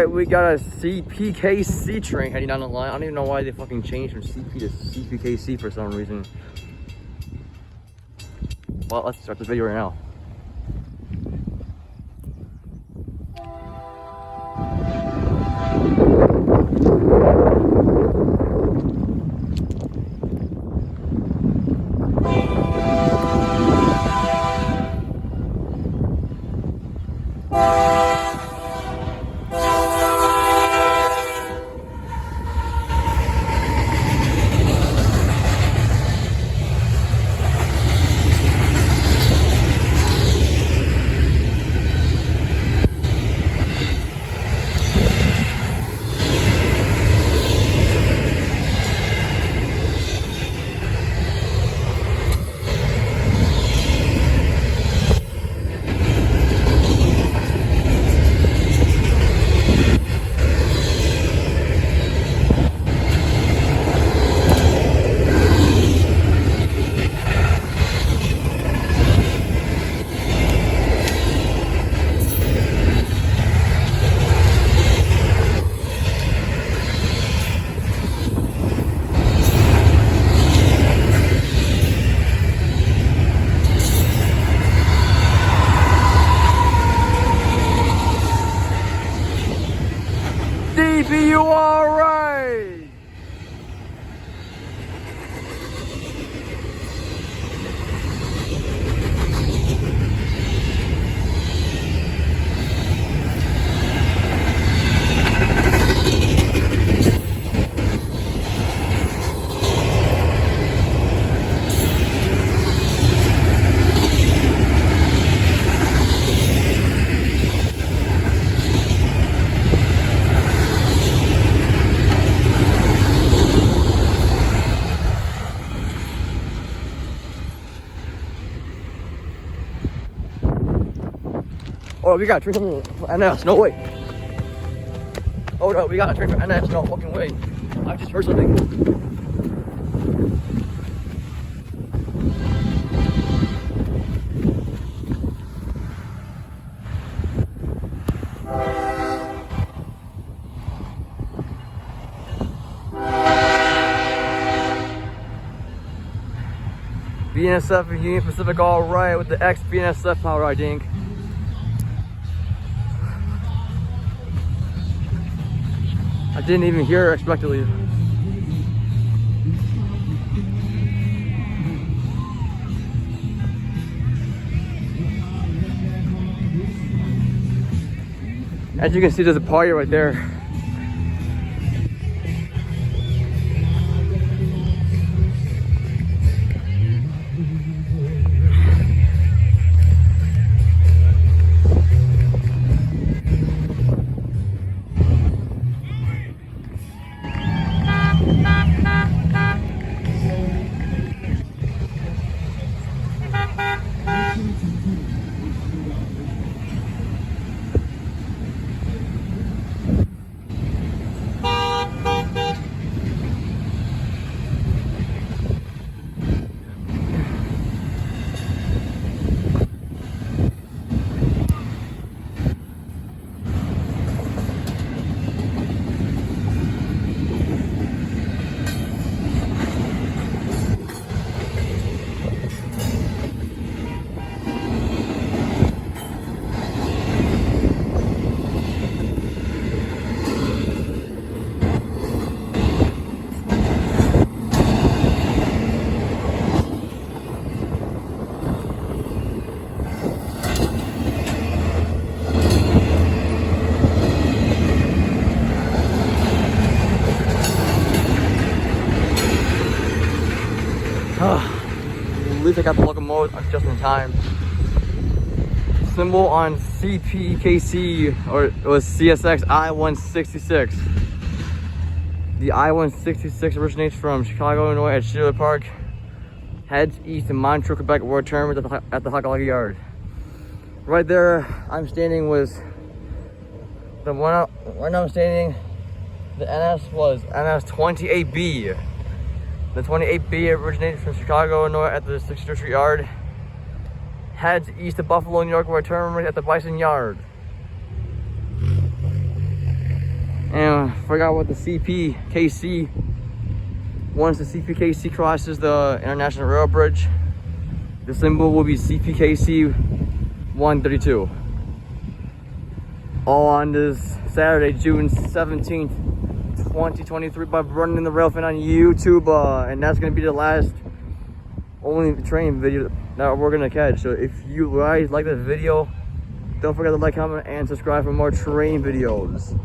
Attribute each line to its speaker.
Speaker 1: we got a CPKC train heading down the line. I don't even know why they fucking changed from CP to CPKC for some reason. Well, let's start the video right now. You all right? Oh, we got a train for NS, no way. Oh no, we got a train for NS, no fucking way. I just heard something. BNSF and Union Pacific all right with the ex-BNSF power, I think. I didn't even hear her expectedly. As you can see, there's a party right there. At least I got the locomotive just in time. Symbol on CPKC, or it was CSX I-166. The I-166 originates from Chicago, Illinois at Schiller Park, heads east in Montreal, Quebec, where it terms at the Hochelaga yard. Right there, I'm standing was the one. Right now I'm standing. The NS was NS 28B. The 28B originated from Chicago, Illinois at the 63rd Street Yard. Heads east of Buffalo, New York, where it terminates at the Bison Yard. And I forgot what the CPKC, once the CPKC crosses the International Rail Bridge, the symbol will be CPKC 132. All on this Saturday, June 17th, 2023, by running the Railfanning on YouTube. And that's going to be the last only train video that we're going to catch. So if you guys like this video, don't forget to like, comment, and subscribe for more train videos.